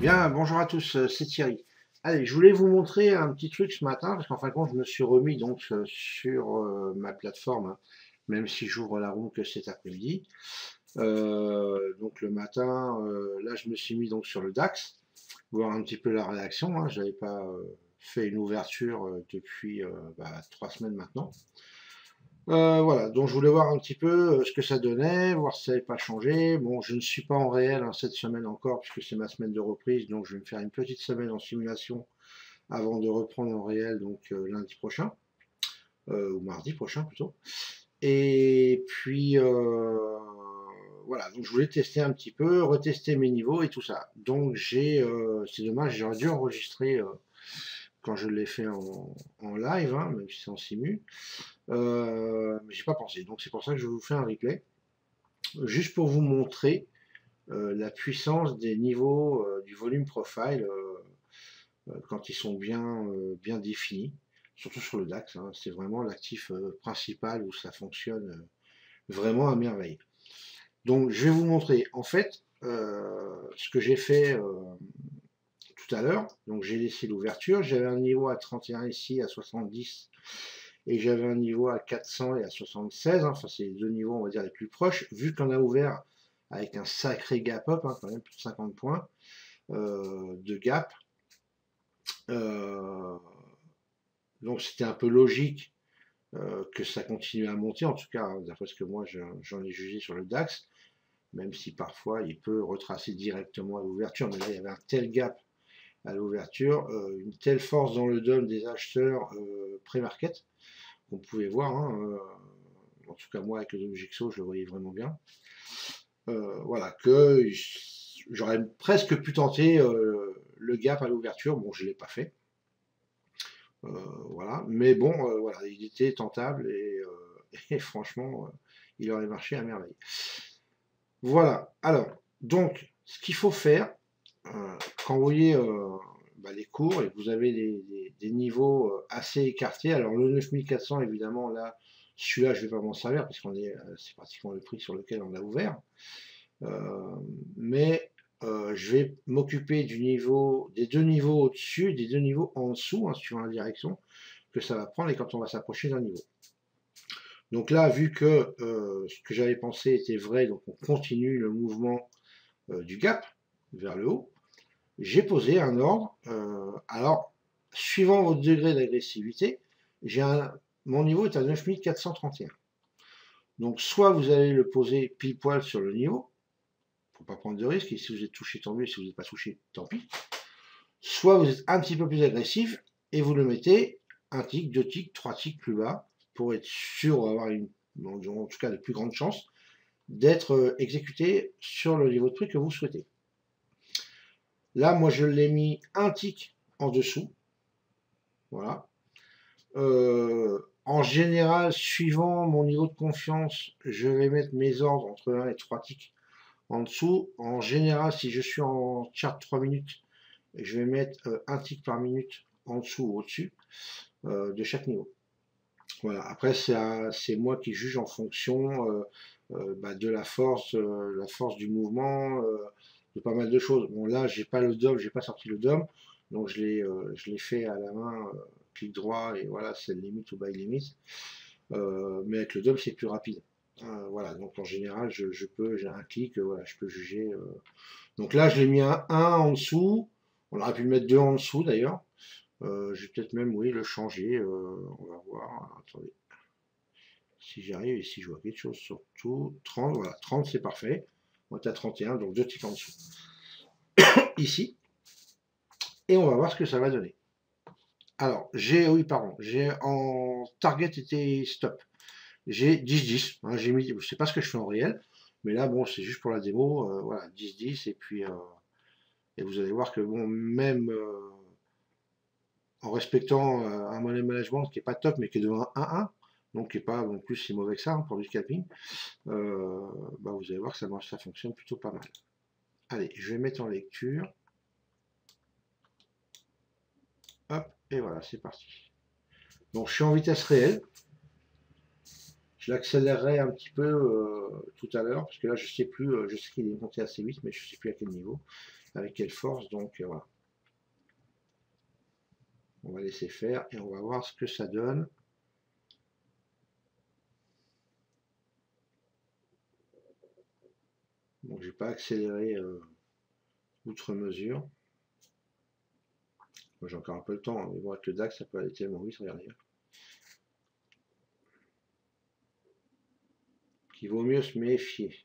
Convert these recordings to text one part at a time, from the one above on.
Bien, bonjour à tous, c'est Thierry. Allez, je voulais vous montrer un petit truc ce matin, parce qu'en fin de compte, je me suis remis donc sur ma plateforme, hein, même si j'ouvre la room que cet après-midi. Donc le matin, là, je me suis mis donc sur le DAX, voir un petit peu la réaction, hein. Je n'avais pas fait une ouverture depuis 3 semaines maintenant. Voilà, donc je voulais voir un petit peu ce que ça donnait, voir si ça n'avait pas changé. Bon, je ne suis pas en réel hein, cette semaine encore, puisque c'est ma semaine de reprise, donc je vais me faire une petite semaine en simulation avant de reprendre en réel, donc lundi prochain, ou mardi prochain plutôt. Et puis, voilà, donc je voulais tester un petit peu, retester mes niveaux et tout ça. Donc c'est dommage, j'aurais dû enregistrer quand je l'ai fait en live, hein, même si c'est en simu. Mais j'ai pas pensé. Donc c'est pour ça que je vous fais un replay, juste pour vous montrer la puissance des niveaux du volume profile quand ils sont bien définis, surtout sur le DAX. Hein, c'est vraiment l'actif principal où ça fonctionne vraiment à merveille. Donc je vais vous montrer en fait ce que j'ai fait tout à l'heure. Donc j'ai laissé l'ouverture, j'avais un niveau à 31 ici, à 70 et j'avais un niveau à 400 et à 76, hein, enfin c'est les deux niveaux on va dire les plus proches, vu qu'on a ouvert avec un sacré gap up, hein, quand même plus de 50 points de gap. Donc c'était un peu logique que ça continue à monter, en tout cas hein, d'après ce que moi j'en ai jugé sur le DAX, même si parfois il peut retracer directement à l'ouverture, mais là il y avait un tel gap à l'ouverture, une telle force dans le DOM des acheteurs pré-market, qu'on pouvait voir, hein, en tout cas moi avec le Jigsaw je le voyais vraiment bien, voilà, que j'aurais presque pu tenter le gap à l'ouverture, bon je ne l'ai pas fait, voilà, mais bon, voilà, il était tentable et franchement, il aurait marché à merveille. Voilà, alors, donc, ce qu'il faut faire, quand vous voyez les cours et que vous avez des niveaux assez écartés, alors le 9400 évidemment là, celui-là je ne vais pas m'en servir parce qu'on est, c'est pratiquement le prix sur lequel on a ouvert, mais je vais m'occuper du niveau, des deux niveaux au-dessus, des deux niveaux en dessous, hein, suivant la direction que ça va prendre et quand on va s'approcher d'un niveau. Donc là, vu que ce que j'avais pensé était vrai, donc on continue le mouvement du gap vers le haut, j'ai posé un ordre. Alors, suivant votre degré d'agressivité, mon niveau est à 9431. Donc, soit vous allez le poser pile poil sur le niveau, pour pas prendre de risque, et si vous êtes touché, tant mieux, si vous n'êtes pas touché, tant pis. Soit vous êtes un petit peu plus agressif, et vous le mettez un tic, deux tics, trois tics plus bas, pour être sûr d'avoir en tout cas de plus grandes chances d'être exécuté sur le niveau de prix que vous souhaitez. Là, moi, je l'ai mis un tic en dessous. Voilà. En général, suivant mon niveau de confiance, je vais mettre mes ordres entre 1 et 3 ticks en dessous. En général, si je suis en chart 3 minutes, je vais mettre un tick par minute en dessous ou au-dessus de chaque niveau. Voilà. Après, c'est moi qui juge en fonction de la force du mouvement, de pas mal de choses. Bon, là, j'ai pas le DOM, j'ai pas sorti le DOM, donc je l'ai fait à la main, clic droit, et voilà, c'est le limit ou by limit. Mais avec le DOM, c'est plus rapide. Voilà, donc en général, j'ai un clic, voilà, je peux juger. Donc là, je l'ai mis un 1 en dessous, on aurait pu le mettre 2 en dessous d'ailleurs. Je vais peut-être même, oui, le changer, on va voir, attendez. Si j'arrive et si je vois quelque chose, surtout 30, voilà, 30 c'est parfait. On est à 31, donc 2 ticks en dessous. Ici. Et on va voir ce que ça va donner. Alors, j'ai en target était stop. J'ai 10-10, hein, j'ai mis, je sais pas ce que je fais en réel, mais là, bon, c'est juste pour la démo, voilà, 10-10, et puis, et vous allez voir que, bon, même en respectant un money management qui est pas top, mais qui est de 1-1, donc qui n'est pas non plus si mauvais que ça hein, pour du scalping, vous allez voir que ça fonctionne plutôt pas mal. Allez, je vais mettre en lecture. Hop, et voilà, c'est parti. Donc je suis en vitesse réelle. Je l'accélérerai un petit peu tout à l'heure, parce que là je sais plus, je sais qu'il est monté assez vite, mais je sais plus à quel niveau. avec quelle force, donc voilà. On va laisser faire et on va voir ce que ça donne. Donc j'ai pas accéléré outre mesure. J'ai encore un peu le temps, hein, mais bon, avec le DAX, ça peut aller tellement vite, regardez. Qu'il vaut mieux se méfier.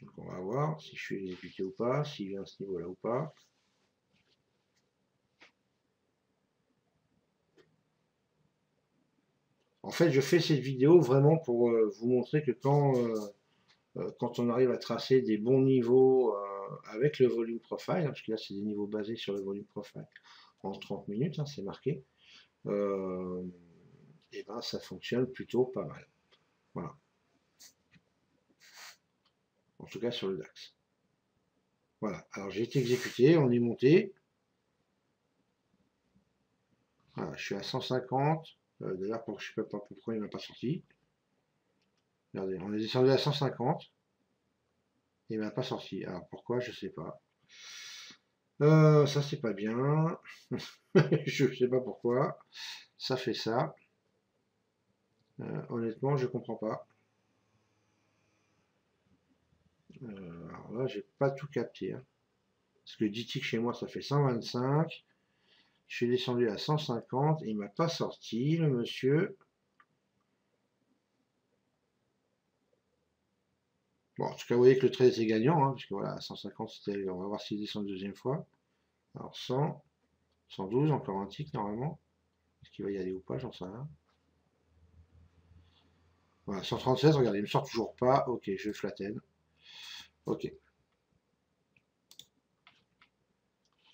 Donc on va voir si je suis exécuté ou pas, s'il vient à ce niveau-là ou pas. En fait, je fais cette vidéo vraiment pour vous montrer que quand on arrive à tracer des bons niveaux avec le volume profile, hein, parce que là c'est des niveaux basés sur le volume profile en 30 minutes, hein, c'est marqué, et ben ça fonctionne plutôt pas mal. Voilà. En tout cas sur le DAX. Voilà, alors j'ai été exécuté, on est monté. Voilà, je suis à 150. D'ailleurs, je ne sais pas pourquoi il ne m'a pas sorti. Regardez, on est descendu à 150. Il ne m'a pas sorti. Alors pourquoi, je ne sais pas. Ça, c'est pas bien. Je ne sais pas pourquoi. Ça fait ça. Honnêtement, je ne comprends pas. Alors là, j'ai pas tout capté. Hein. Parce que 10 ticks chez moi, ça fait 125. Je suis descendu à 150. Il ne m'a pas sorti, le monsieur. Bon, en tout cas, vous voyez que le trade est gagnant, hein, parce que voilà, à 150, c'était, on va voir s'il descend une deuxième fois. Alors 100, 112, encore un tick normalement. Est-ce qu'il va y aller ou pas, j'en sais rien. Voilà, 136, regardez, il me sort toujours pas. Ok, je flatten. Ok.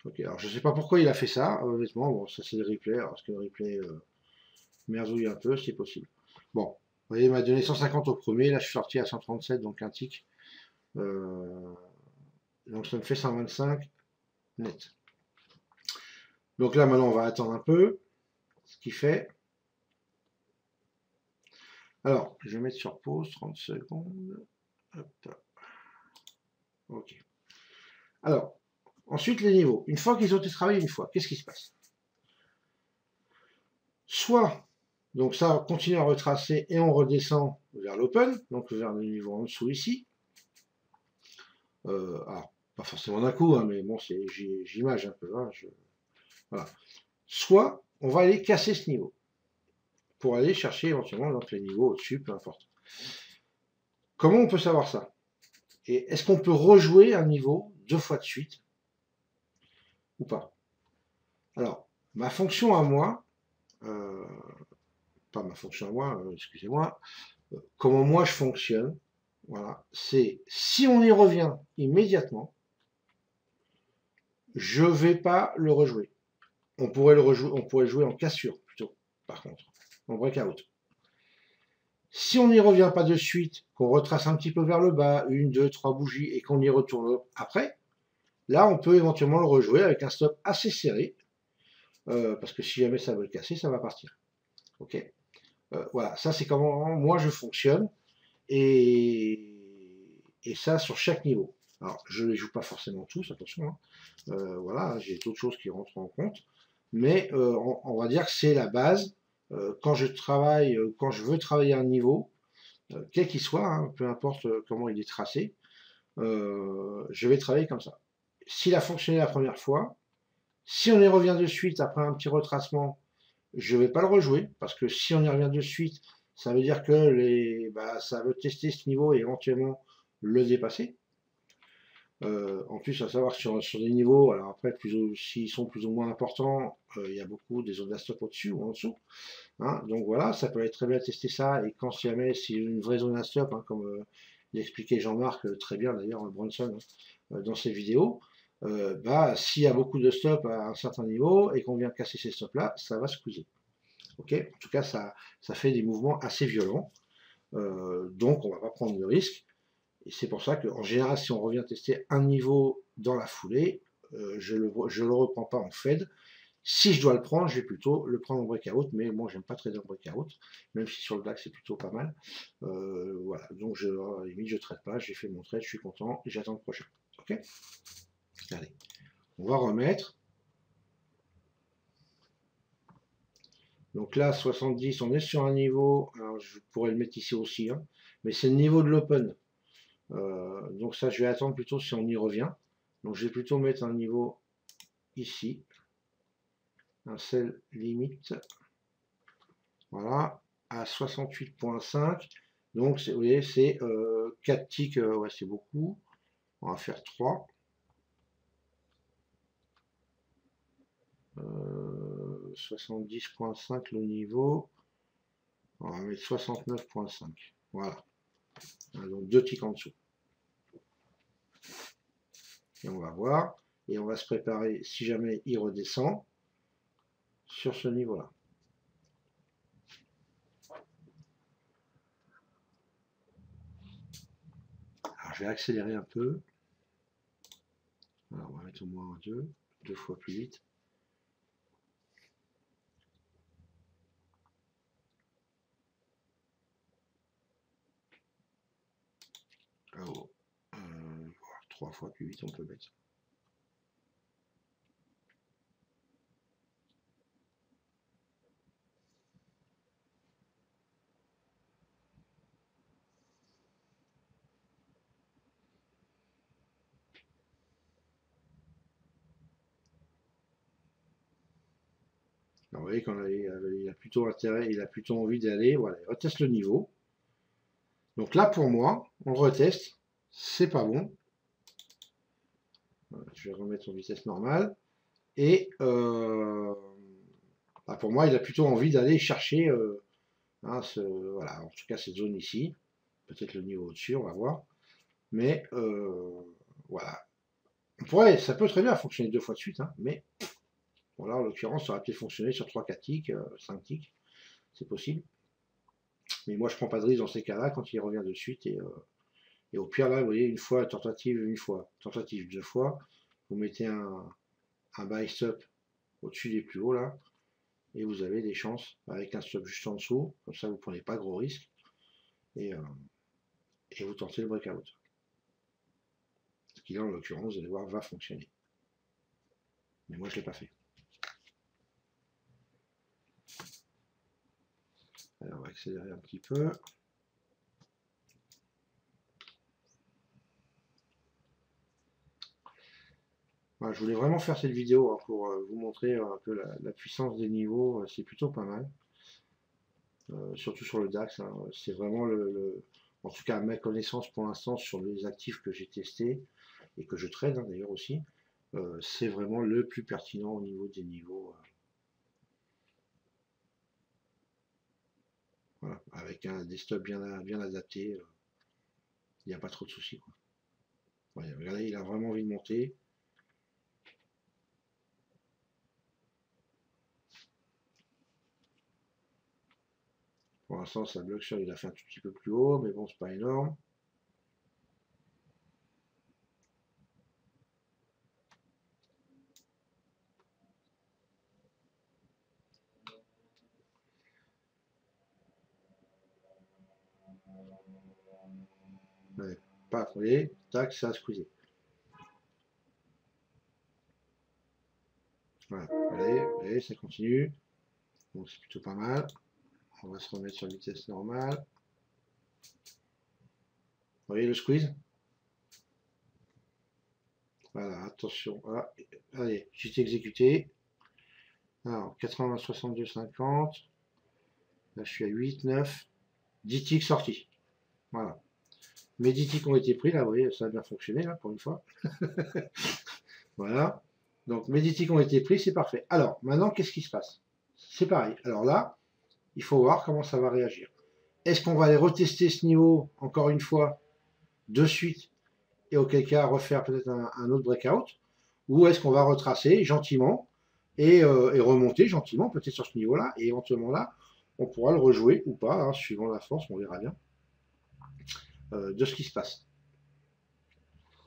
Ok, alors je sais pas pourquoi il a fait ça, honnêtement. Bon, ça c'est le replay, parce que le replay merdouille un peu, c'est possible. Bon, vous voyez, il m'a donné 150 au premier, là je suis sorti à 137, donc un tick. Donc ça me fait 125 net. Donc là maintenant on va attendre un peu, ce qui fait. Alors, je vais mettre sur pause 30 secondes. Hop. Ok. Alors, ensuite les niveaux. Une fois qu'ils ont été travaillés une fois, qu'est-ce qui se passe? Soit, donc ça continue à retracer et on redescend vers l'open, donc vers le niveau en dessous ici. Alors, pas forcément d'un coup, hein, mais bon, j'image un peu. Hein, voilà. Soit, on va aller casser ce niveau pour aller chercher éventuellement donc, les niveaux au-dessus, peu importe. Comment on peut savoir ça? Et est-ce qu'on peut rejouer un niveau 2 fois de suite ou pas? Alors, ma fonction à moi, pas ma fonction à moi, excusez-moi, comment moi je fonctionne, voilà, c'est si on y revient immédiatement, je ne vais pas le rejouer. On pourrait le jouer en cassure plutôt, par contre, en breakout. Si on n'y revient pas de suite, qu'on retrace un petit peu vers le bas, 1, 2, 3 bougies, et qu'on y retourne après, là on peut éventuellement le rejouer avec un stop assez serré, parce que si jamais ça veut le casser, ça va partir. Ok, voilà, ça c'est comment moi je fonctionne, et ça sur chaque niveau. Alors je ne les joue pas forcément tous, attention, hein. Voilà, j'ai d'autres choses qui rentrent en compte, mais on va dire que c'est la base. Quand je travaille, quand je veux travailler un niveau, quel qu'il soit, hein, peu importe comment il est tracé, je vais travailler comme ça. S'il a fonctionné la première fois, si on y revient de suite après un petit retracement, je ne vais pas le rejouer, parce que si on y revient de suite, ça veut dire que ça veut tester ce niveau et éventuellement le dépasser. En plus, à savoir que sur des niveaux, alors après, s'ils sont plus ou moins importants, il y a beaucoup des zones stop au-dessus ou en dessous. Hein, donc voilà, ça peut être très bien tester ça. Et quand jamais c'est une vraie zone à stop, hein, comme l'expliquait Jean-Marc très bien d'ailleurs, Bronson, hein, dans ses vidéos, s'il y a beaucoup de stops à un certain niveau et qu'on vient casser ces stops-là, ça va squeezer. Ok, en tout cas, ça fait des mouvements assez violents. Donc on ne va pas prendre de risque. Et c'est pour ça qu'en général, si on revient tester un niveau dans la foulée, je ne le reprends pas en Fed, Si je dois le prendre, je vais plutôt le prendre en breakout, mais moi j'aime pas trader en breakout, même si sur le DAX c'est plutôt pas mal. Voilà, donc à la limite je traite pas, j'ai fait mon trade, je suis content, et j'attends le prochain. Ok. Allez, on va remettre. Donc là, 70, on est sur un niveau, alors je pourrais le mettre ici aussi, hein, mais c'est le niveau de l'open. Donc ça, je vais attendre plutôt si on y revient. Donc je vais plutôt mettre un niveau ici, un sell limite, voilà, à 68.5. Donc vous voyez, c'est 4 ticks, ouais, c'est beaucoup. On va faire 3. 70.5 le niveau. On va mettre 69.5. Voilà. Donc 2 ticks en dessous. Et on va voir. Et on va se préparer, si jamais il redescend, sur ce niveau-là. Alors je vais accélérer un peu. Alors on va mettre au moins 2 fois plus vite. Alors, 3 fois plus vite on peut mettre. Alors, vous voyez qu'il a plutôt intérêt, il a plutôt envie d'aller, voilà, il reteste le niveau. Donc là pour moi, on reteste, c'est pas bon. Voilà, je vais remettre en vitesse normale. Et bah pour moi, il a plutôt envie d'aller chercher, hein, voilà, en tout cas cette zone ici, peut-être le niveau au-dessus, on va voir. Mais voilà, ça peut très bien fonctionner 2 fois de suite, hein, mais voilà, en l'occurrence, ça aurait peut-être fonctionné sur 3-4 ticks, 5 ticks, c'est possible. Mais moi, je prends pas de risque dans ces cas-là quand il revient de suite. Et au pire, là, vous voyez, une fois, tentative, une fois, tentative, 2 fois, vous mettez un buy stop au-dessus des plus hauts, là, et vous avez des chances avec un stop juste en dessous, comme ça, vous prenez pas gros risque, et vous tentez le breakout. Ce qui, là, en l'occurrence, vous allez voir, va fonctionner. Mais moi, je ne l'ai pas fait. Alors, on va accélérer un petit peu. Voilà, je voulais vraiment faire cette vidéo hein, pour vous montrer un peu la puissance des niveaux. C'est plutôt pas mal. Surtout sur le DAX. Hein. C'est vraiment en tout cas à ma connaissance pour l'instant sur les actifs que j'ai testés et que je trade hein, d'ailleurs aussi. C'est vraiment le plus pertinent au niveau des niveaux. Voilà, avec des stops bien adaptés. Il n'y a pas trop de soucis. Quoi. Ouais, regardez, il a vraiment envie de monter. Pour l'instant, ça bloque sur, il a fait un tout petit peu plus haut, mais bon, c'est pas énorme. Ouais, pas, vous voyez, tac, ça a squeezé. Voilà, allez, ça continue. Donc c'est plutôt pas mal. On va se remettre sur vitesse normale. Vous voyez le squeeze? Voilà, attention. Ah, allez, juste exécuté. Alors, 80, 62, 50. Là, je suis à 8, 9. 10 ticks sortis. Voilà. Mes 10 ticks ont été pris, là, vous voyez, ça a bien fonctionné, là, pour une fois. Voilà. Donc, mes 10 ticks ont été pris, c'est parfait. Alors, maintenant, qu'est-ce qui se passe? C'est pareil. Alors là, il faut voir comment ça va réagir. Est-ce qu'on va aller retester ce niveau, encore une fois, de suite, et auquel cas refaire peut-être un autre breakout? Ou est-ce qu'on va retracer gentiment et remonter gentiment, peut-être sur ce niveau-là, et éventuellement là, on pourra le rejouer ou pas, hein, suivant la force, on verra bien, de ce qui se passe.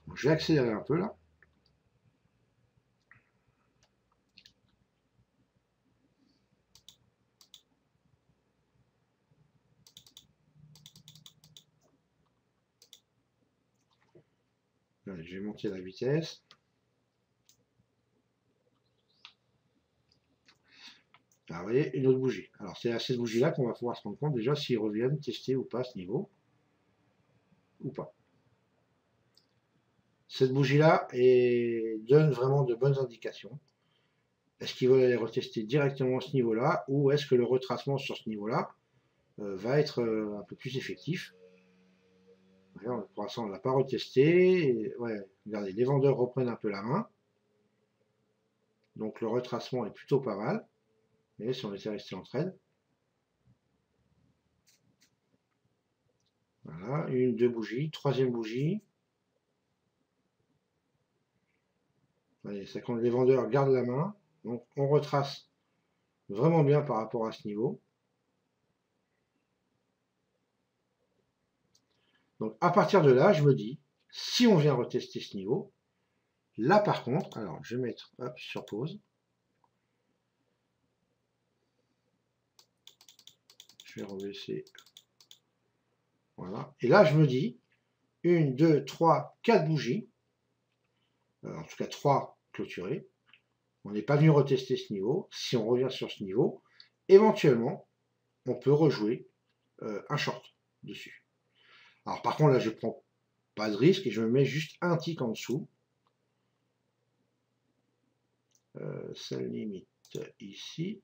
Donc, je vais accélérer un peu là. Allez, je vais monter la vitesse. Alors, vous voyez, une autre bougie. Alors, c'est à cette bougie-là qu'on va pouvoir se rendre compte déjà s'ils reviennent tester ou pas ce niveau, ou pas. Cette bougie-là donne vraiment de bonnes indications. Est-ce qu'ils veulent aller retester directement ce niveau-là, ou est-ce que le retracement sur ce niveau-là va être un peu plus effectif? Pour l'instant, on ne l'a pas retesté. Ouais, regardez, les vendeurs reprennent un peu la main. Donc le retracement est plutôt pas mal. Mais si on était resté en trade. Voilà, une, deux bougies, troisième bougie. Allez, ça quand les vendeurs gardent la main. Donc on retrace vraiment bien par rapport à ce niveau. Donc à partir de là, je me dis, si on vient retester ce niveau, là par contre, alors je vais mettre hop, sur pause. Je vais rebaisser. Voilà. Et là, je me dis, une, deux, trois, quatre bougies. En tout cas, trois clôturées. On n'est pas venu retester ce niveau. Si on revient sur ce niveau, éventuellement, on peut rejouer un short dessus. Alors par contre, là, je ne prends pas de risque et je me mets juste un tick en dessous. Celle limite ici.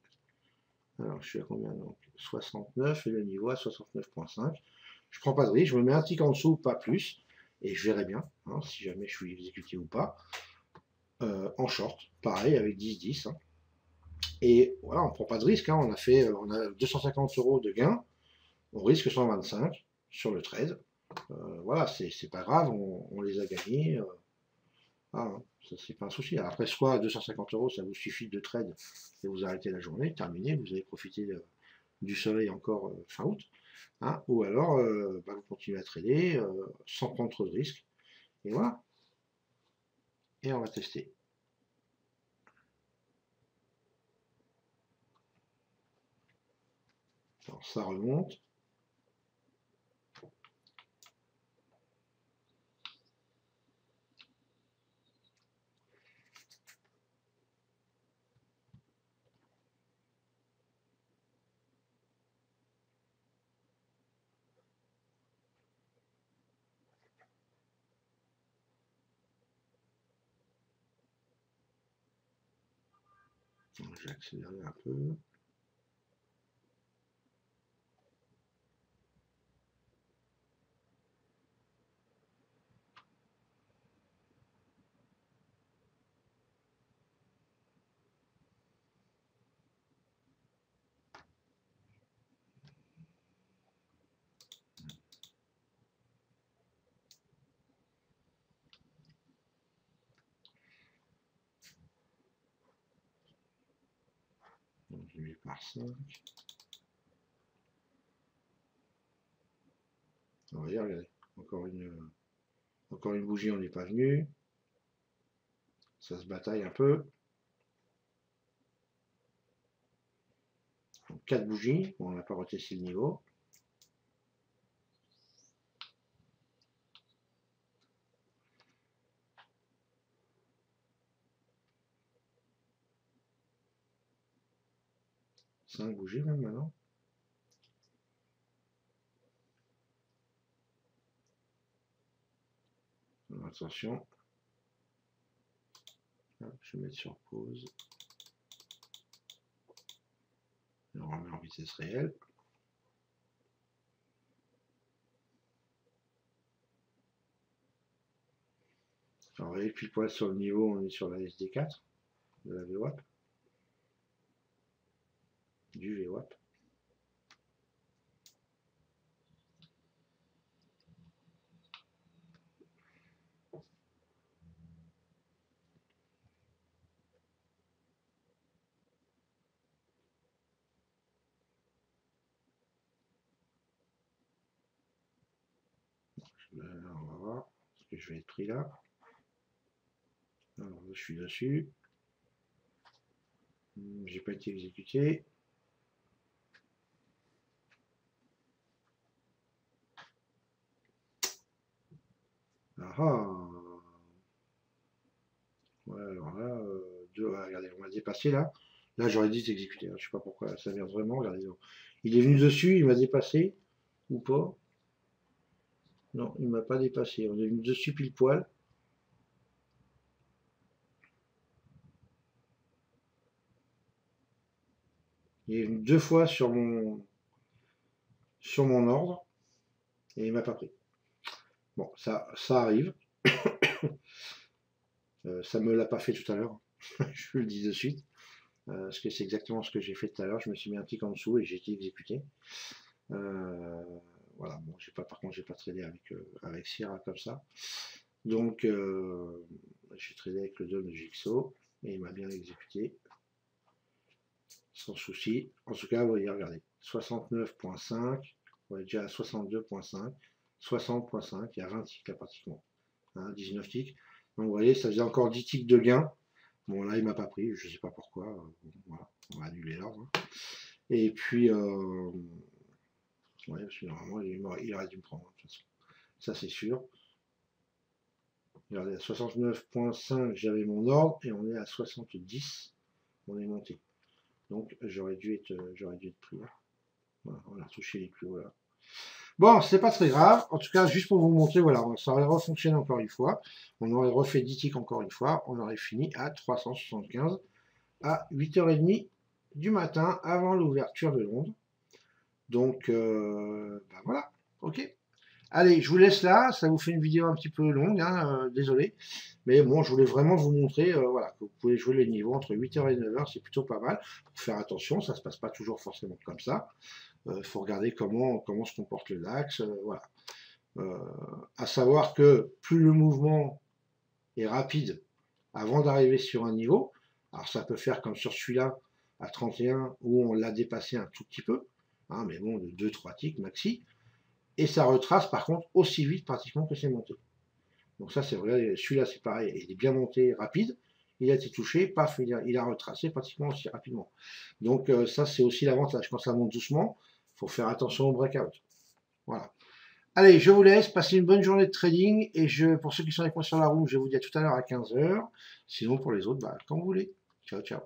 Alors, je suis à combien donc 69 et le niveau à 69.5. Je prends pas de risque, je me mets un tick en dessous, pas plus, et je verrai bien hein, si jamais je suis exécuté ou pas. En short, pareil avec 10-10. Hein. Et voilà, on prend pas de risque. Hein. On a 250 € de gain, on risque 125 sur le trade. Voilà, c'est pas grave, on les a gagnés. Ah, ça c'est pas un souci. Après, soit 250 €, ça vous suffit de trade et vous arrêtez la journée, terminé, vous avez profité du soleil encore fin août. Hein, ou alors, vous continuez à trader sans prendre trop de risques. Et voilà. Et on va tester. Alors, ça remonte. J'ai accéléré un peu. Donc, je mets par 5. Alors, regardez, encore une bougie, on n'est pas venu. Ça se bataille un peu. Donc, 4 bougies, bon, on n'a pas retesté le niveau. Cinq bougies même maintenant. Alors, attention. Hop, je vais mettre sur pause. Et on remet en vitesse réelle. Alors, vous voyez, pile poil sur le niveau, on est sur la SD4 de la VWAP. Du VWAP. On va voir ce que je vais être pris là. Alors, je suis dessus. J'ai pas été exécuté. Ah ah. regardez, on m'a dépassé là. Là, j'aurais dit exécuter. Hein. Je sais pas pourquoi, ça vient vraiment. Regardez. Il est venu dessus, il m'a dépassé. Ou pas? Non, il m'a pas dépassé. On est venu dessus pile poil. Il est venu 2 fois sur mon ordre et il m'a pas pris. Bon, ça arrive. Ça me l'a pas fait tout à l'heure. Je vous le dis de suite. Parce que c'est exactement ce que j'ai fait tout à l'heure. Je me suis mis un tick en dessous et j'ai été exécuté. Voilà, bon, par contre, j'ai pas tradé avec Sierra comme ça. Donc, j'ai tradé avec le Dom de Jigsaw et il m'a bien exécuté. Sans souci. En tout cas, vous voyez, regardez, 69.5, on est déjà à 62.5, 60.5, il y a 20 ticks là pratiquement. Hein, 19 ticks. Donc vous voyez, ça faisait encore 10 ticks de gain. Bon là, il m'a pas pris, je sais pas pourquoi. Voilà, on va annuler l'ordre. Et puis, ouais, parce que normalement, il aurait dû me prendre, de toute façon. Ça, c'est sûr. Regardez, à 69.5, j'avais mon ordre, et on est à 70. On est monté. Donc, j'aurais dû être pris là. Voilà, on a touché les plus hauts là. Bon, c'est pas très grave. En tout cas, juste pour vous montrer, voilà, ça aurait refonctionné encore une fois. On aurait refait 10 ticks encore une fois. On aurait fini à 375 à 8h30 du matin avant l'ouverture de Londres. Donc, ben voilà, ok. Allez, je vous laisse là, ça vous fait une vidéo un petit peu longue, hein, désolé. Mais bon, je voulais vraiment vous montrer voilà, que vous pouvez jouer les niveaux entre 8h et 9h, c'est plutôt pas mal. Faut faire attention, ça ne se passe pas toujours forcément comme ça. Il faut regarder comment se comporte le DAX, voilà. À savoir que plus le mouvement est rapide avant d'arriver sur un niveau, alors ça peut faire comme sur celui-là à 31 où on l'a dépassé un tout petit peu, hein, mais bon, de 2-3 ticks maxi. Et ça retrace par contre aussi vite pratiquement que c'est monté. Donc ça c'est vrai, celui-là c'est pareil, il est bien monté, rapide, il a été touché, paf, il a retracé pratiquement aussi rapidement. Donc ça c'est aussi l'avantage, quand ça monte doucement, il faut faire attention au breakout. Voilà. Allez, je vous laisse, passez une bonne journée de trading, et pour ceux qui sont avec moi sur la roue, je vous dis à tout à l'heure à 15h, sinon pour les autres, bah, quand vous voulez. Ciao, ciao.